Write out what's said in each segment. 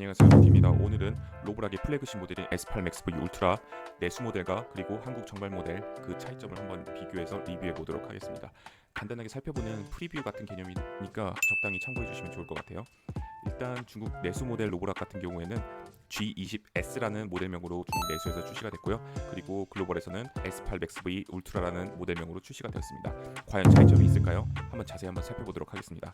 안녕하세요, 루티입니다. 오늘은 로브락의 플래그십 모델인 S8 맥스 V 울트라 내수 모델과 그리고 한국 정발 모델 그 차이점을 한번 비교해서 리뷰해 보도록 하겠습니다. 간단하게 살펴보는 프리뷰 같은 개념이니까 적당히 참고해 주시면 좋을 것 같아요. 일단 중국 내수 모델 로브락 같은 경우에는 G20S라는 모델명으로 중국 내수에서 출시가 됐고요. 그리고 글로벌에서는 S8 맥스 V 울트라라는 모델명으로 출시가 되었습니다. 과연 차이점이 있을까요? 한번 자세히 한번 살펴보도록 하겠습니다.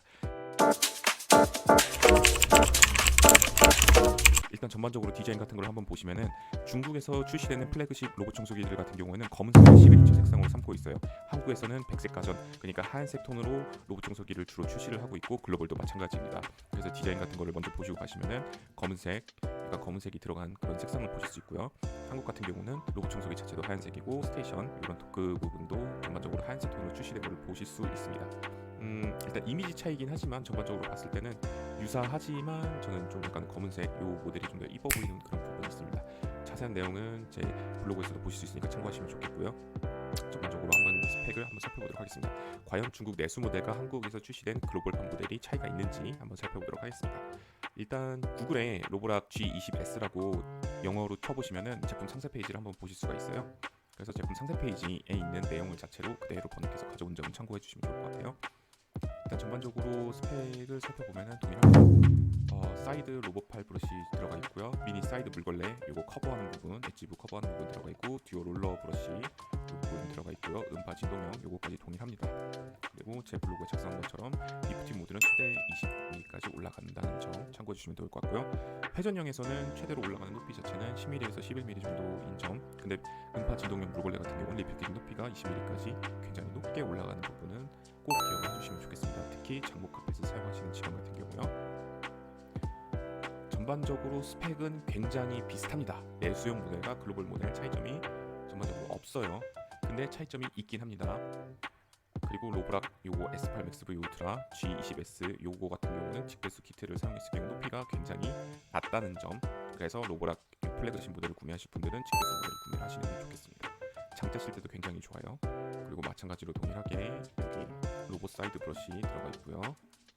일단 전반적으로 디자인 같은 걸 한번 보시면은 중국에서 출시되는 플래그십 로봇 청소기들 같은 경우에는 검은색을 시그니처 색상으로 삼고 있어요. 한국에서는 백색 가전, 그러니까 하얀색 톤으로 로봇 청소기를 주로 출시를 하고 있고 글로벌도 마찬가지입니다. 그래서 디자인 같은 거를 먼저 보시고 가시면은 검은색, 그러니까 검은색이 들어간 그런 색상을 보실 수 있고요. 한국 같은 경우는 로봇 청소기 자체도 하얀색이고 스테이션 이런 토크 부분도 전반적으로 하얀색 톤으로 출시된 걸 보실 수 있습니다. 일단 이미지 차이긴 하지만 전반적으로 봤을 때는 유사하지만 저는 좀 약간 검은색 요 모델이 좀 더 이뻐 보이는 그런 부분이 있습니다. 자세한 내용은 제 블로그에서도 보실 수 있으니까 참고하시면 좋겠고요. 전반적으로 한번 스펙을 한번 살펴보도록 하겠습니다. 과연 중국 내수 모델과 한국에서 출시된 글로벌판 모델이 차이가 있는지 한번 살펴보도록 하겠습니다. 일단 구글에 로브락 G20S라고 영어로 쳐보시면은 제품 상세 페이지를 한번 보실 수가 있어요. 그래서 제품 상세 페이지에 있는 내용을 자체로 그대로 번역해서 가져온 점은 참고해 주시면 좋을 것 같아요. 일단 전반적으로 스펙을 살펴보면 동일합니다. 사이드 로봇팔 브러쉬 들어가 있고요. 미니 사이드 물걸레, 요거 커버하는 부분, 엣지부 커버하는 부분 들어가 있고 듀오 롤러 브러쉬 부분 들어가 있고요. 음파 진동형 요거까지 동일합니다. 그리고 제 블로그에 작성한 것처럼 리프팅 모드는 최대 20mm까지 올라간다는 점 참고해 주시면 좋을 것 같고요. 회전형에서는 최대로 올라가는 높이 자체는 10mm에서 11mm 정도인 점. 근데 음파 진동형 물걸레 같은 경우는 리프팅 높이가 20mm까지 굉장히 높게 올라가는 부분은 꼭 기억해 주시면 좋겠습니다. 특히 장목 카펫을 사용하시는 직원 같은 경우요. 전반적으로 스펙은 굉장히 비슷합니다. 내수용 모델과 글로벌 모델 차이점이 전반적으로 없어요. 근데 차이점이 있긴 합니다. 그리고 로브락 요거 S8 맥스 V 울트라 G20S 요거 같은 경우는 직배수 키트를 사용했을 경우 높이가 굉장히 낮다는 점. 그래서 로브락 플래그십 모델을 구매하실 분들은 직배수 모델을 구매하시는 게 좋겠습니다. 장대 쓸 때도 굉장히 좋아요. 그리고 마찬가지로 동일하게 여기 로봇 사이드 브러쉬 들어가 있고요.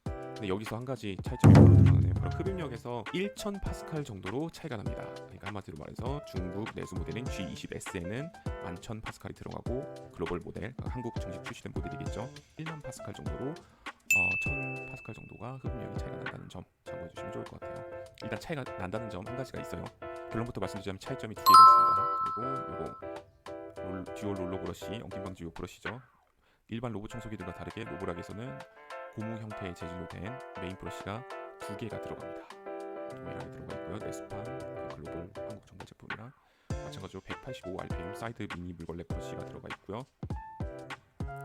근데 여기서 한 가지 차이점이 바로 드러나네요. 바로 흡입력에서 1000 파스칼 정도로 차이가 납니다. 그러니까 한마디로 말해서 중국 내수 모델인 G20S에는 11,000 파스칼이 들어가고 글로벌 모델, 한국 정식 출시된 모델이겠죠. 1만 파스칼 정도로 1000 파스칼 정도가 흡입력이 차이가 난다는 점 참고해 주시면 좋을 것 같아요. 일단 차이가 난다는 점 한 가지가 있어요. 결론부터 말씀드리자면 차이점이 두 개가 있습니다. 그리고 요거 듀오 롤러 브러쉬, 엉킨 방지 요 브러쉬죠. 일반 로봇 청소기들과 다르게 로브락에서는 고무 형태의 재질로 된 메인 브러쉬가 두 개가 들어갑니다. 동일하게 들어가 있고요. 내수판 글로벌 한국 정발 제품이랑 마찬가지로 185rpm 사이드 미니 물걸레 브러쉬가 들어가 있고요.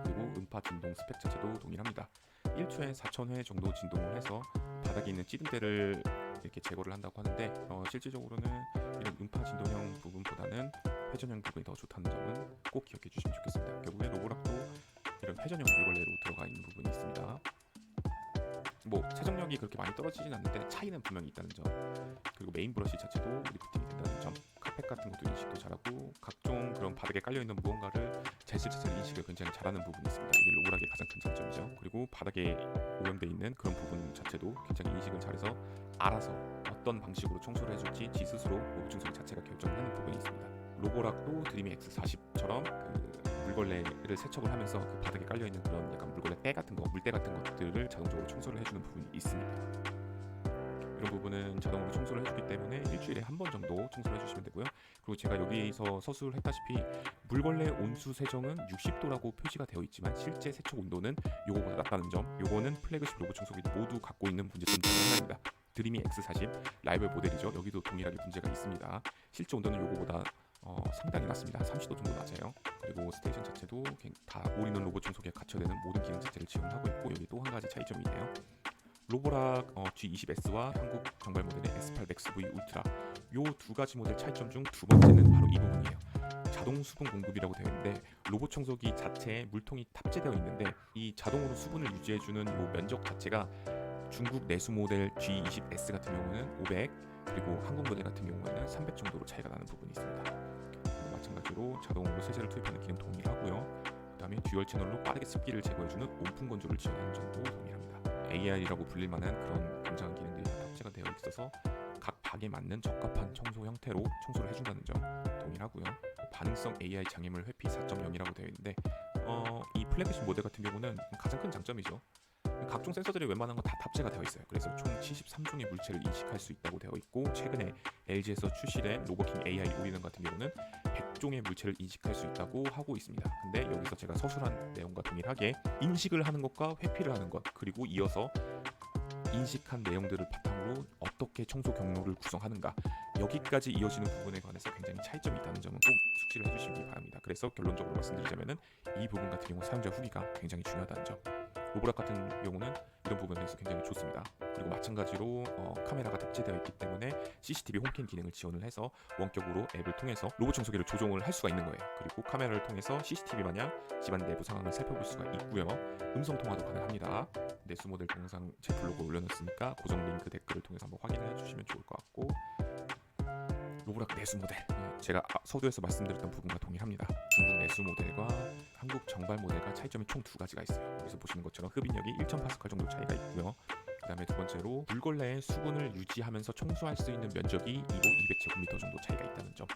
그리고 음파 진동 스펙 자체도 동일합니다. 1초에 4,000회 정도 진동을 해서 바닥에 있는 찌든대를 이렇게 제거를 한다고 하는데 실질적으로는 이런 음파 진동형 부분보다는 회전형 부분이 더 좋다는 점은 꼭 기억해 주시면 좋겠습니다. 결국에 로브락도 이런 회전형 물걸레로 들어가 있는 부분이 있습니다. 뭐 최적력이 그렇게 많이 떨어지진 않는데 차이는 분명히 있다는 점. 그리고 메인 브러쉬 자체도 리프팅이 된다는 점. 카펫 같은 것도 인식도 잘하고 각종 그런 바닥에 깔려 있는 무언가를 재질 자체를 인식을 굉장히 잘하는 부분이 있습니다. 이게 로브락의 가장 큰 장점이죠. 그리고 바닥에 오염되어 있는 그런 부분 자체도 굉장히 인식을 잘해서 알아서 어떤 방식으로 청소를 해줄지 지 스스로 로봇 청소기 자체가 결정하는 부분이 있습니다. 로보락도 드림이 X40처럼 물걸레를 세척을 하면서 그 바닥에 깔려 있는 그런 약간 물걸레 때 같은 거, 물때 같은 것들을 자동적으로 청소를 해주는 부분이 있습니다. 이런 부분은 자동으로 청소를 해주기 때문에 일주일에 한 번 정도 청소를 해주시면 되고요. 그리고 제가 여기서 서술을 했다시피 물걸레 온수 세정은 60도라고 표시가 되어 있지만 실제 세척 온도는 요거보다 낮다는 점. 요거는 플래그십 로봇 청소기들 모두 갖고 있는 문제점 중 하나입니다. 드림이 X40 라이벌 모델이죠. 여기도 동일하게 문제가 있습니다. 실제 온도는 요거보다 상당히 낮습니다. 30도 정도 낮아요. 그리고 스테이션 자체도 다 올인원 로봇 청소기에 갖춰되는 모든 기능 자체를 지원하고 있고 여기 또 한 가지 차이점이 있네요. 로보락 G20S와 한국 정발 모델의 S8 맥스 V 울트라 요 두 가지 모델 차이점 중 두 번째는 바로 이 부분이에요. 자동 수분 공급이라고 되어 있는데 로봇 청소기 자체에 물통이 탑재되어 있는데 이 자동으로 수분을 유지해주는 이 면적 자체가 중국 내수 모델 G20S 같은 경우는 500 그리고 한국 모델 같은 경우에는 300 정도로 차이가 나는 부분이 있습니다. 마찬가지로 자동으로 세제를 투입하는 기능 동일하고요. 그 다음에 듀얼 채널로 빠르게 습기를 제거해주는 온풍 건조를 지원하는 점도 동일합니다. AI라고 불릴 만한 그런 굉장한 기능들이 탑재가 되어 있어서 각 닭에 맞는 적합한 청소 형태로 청소를 해준다는 점 동일하고요. 반응성 AI 장애물 회피 4.0이라고 되어 있는데 이 플래그십 모델 같은 경우는 가장 큰 장점이죠. 각종 센서들이 웬만한 건 다 탑재가 되어 있어요. 그래서 총 73종의 물체를 인식할 수 있다고 되어 있고, 최근에 LG에서 출시된 로버킹 AI 올인원 같은 경우는 100종의 물체를 인식할 수 있다고 하고 있습니다. 근데 여기서 제가 서술한 내용과 동일하게 인식을 하는 것과 회피를 하는 것, 그리고 이어서 인식한 내용들을 바탕으로 어떻게 청소 경로를 구성하는가, 여기까지 이어지는 부분에 관해서 굉장히 차이점이 있다는 점은 꼭 숙지를 해주시기 바랍니다. 그래서 결론적으로 말씀드리자면은 이 부분 같은 경우 사용자 후기가 굉장히 중요하다는 점. 로보락 같은 경우는 이런 부분에 대해서 굉장히 좋습니다. 그리고 마찬가지로 카메라가 탑재되어 있기 때문에 CCTV 홈캠 기능을 지원을 해서 원격으로 앱을 통해서 로봇 청소기를 조종을 할 수가 있는 거예요. 그리고 카메라를 통해서 CCTV 마냥 집안 내부 상황을 살펴볼 수가 있고요. 음성 통화도 가능합니다. 내수 모델 동영상 제 블로그에 올려놨으니까 고정 링크 댓글을 통해서 한번 확인을 해주시면 좋을 것 같고, 로보락 내수 모델, 제가 서두에서 말씀드렸던 부분과 동일합니다. 중국 내수 모델과 한국 정발 모델과 차이점이 총 두 가지가 있어요. 여기서 보시는 것처럼 흡인력이 1000파스칼 정도 차이가 있고요. 그 다음에 두 번째로 물걸레의 수분을 유지하면서 청소할 수 있는 면적이 2로 200제곱미터 정도 차이가 있다는 점.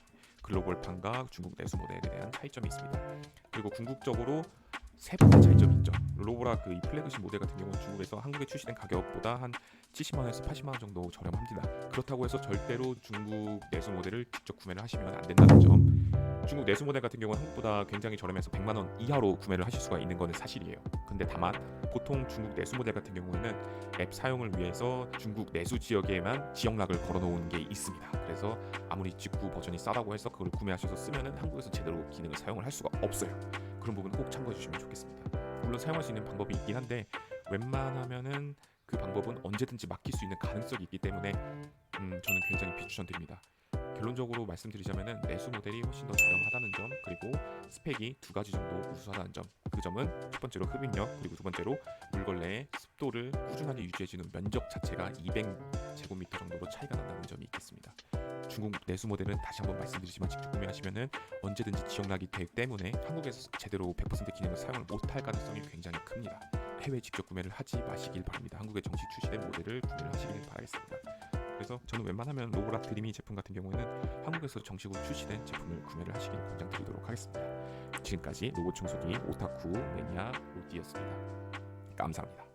글로벌판과 중국 내수 모델에 대한 차이점이 있습니다. 그리고 궁극적으로 세 번째 차이점이 있죠. 로보락 이 플래그십 모델 같은 경우는 중국에서 한국에 출시된 가격보다 한 70만 원에서 80만 원 정도 저렴합니다. 그렇다고 해서 절대로 중국 내수 모델을 직접 구매를 하시면 안 된다는 점. 중국 내수 모델 같은 경우는 한국보다 굉장히 저렴해서 100만 원 이하로 구매를 하실 수가 있는 것은 사실이에요. 근데 다만 보통 중국 내수 모델 같은 경우는 앱 사용을 위해서 중국 내수 지역에만 지역락을 걸어놓은 게 있습니다. 그래서 아무리 직구 버전이 싸다고 해서 그걸 구매하셔서 쓰면은 한국에서 제대로 기능을 사용을 할 수가 없어요. 그런 부분 꼭 참고해 주시면 좋겠습니다. 물론 사용할 수 있는 방법이 있긴 한데 웬만하면은 그 방법은 언제든지 맡길 수 있는 가능성이 있기 때문에 저는 굉장히 비추천드립니다. 결론적으로 말씀드리자면은 내수 모델이 훨씬 더 저렴하다는 점, 그리고 스펙이 두 가지 정도 우수하다는 점. 그 점은 첫 번째로 흡인력, 그리고 두 번째로 물걸레의 습도를 꾸준하게 유지해주는 면적 자체가 200제곱미터 정도로 차이가 난다는 점이 있겠습니다. 중국 내수 모델은 다시 한번 말씀드리지만 직접 구매하시면은 언제든지 지역락이 되기 때문에 한국에서 제대로 100% 기능을 사용을 못할 가능성이 굉장히 큽니다. 해외 직접 구매를 하지 마시길 바랍니다. 한국에 정식 출시된 모델을 구매를 하시길 바라겠습니다. 그래서 저는 웬만하면 로보락 드리미 제품 같은 경우에는 한국에서 정식으로 출시된 제품을 구매를 하시길 권장드리도록 하겠습니다. 지금까지 로봇 청소기 오타쿠 매니아 로디였습니다. 감사합니다.